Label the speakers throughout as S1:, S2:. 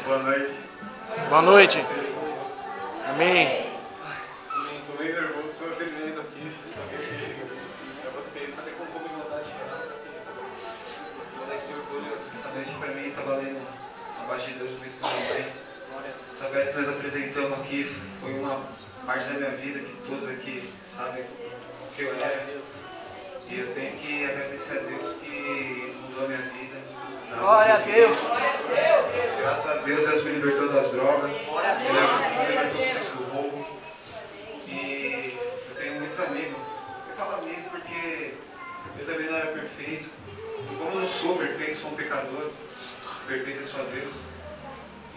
S1: Boa noite.
S2: Boa noite. Amém.
S1: Estou meio nervoso, estou aprendendo aqui. Eu gostei, só que com um pouco de vontade de chorar, só que vou dar esse orgulho. Essa noite para mim está valendo abaixo de Deus muito por mais. Essa festa que nós apresentamos aqui foi uma parte da minha vida que todos aqui sabem o que eu era. E eu tenho que agradecer a Deus que mudou a minha vida.
S2: Glória a Deus.
S1: Graças a Deus, Deus me libertou das drogas. Ele me libertou do roubo. E eu tenho muitos amigos. Eu falo amigo porque eu também não era perfeito. E como eu não sou perfeito, sou um pecador. Perfeito é só Deus.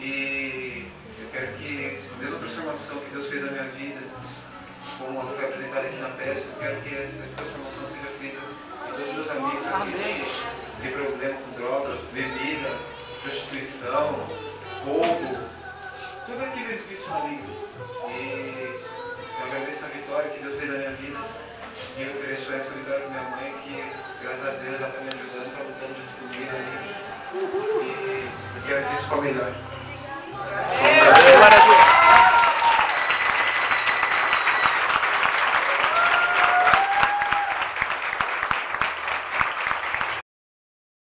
S1: E eu quero que a mesma transformação que Deus fez na minha vida, como foi apresentada aqui na peça, eu quero que essa transformação seja feita em todos os meus amigos aqui que têm problema com drogas, bebida, prostituição, roubo, tudo aqueles vícios malignos. E eu agradeço a vitória que Deus fez na minha vida e eu ofereço essa vitória para minha mãe, que graças a Deus ela está me ajudando, está lutando junto comigo aí. E eu quero que isso for melhor.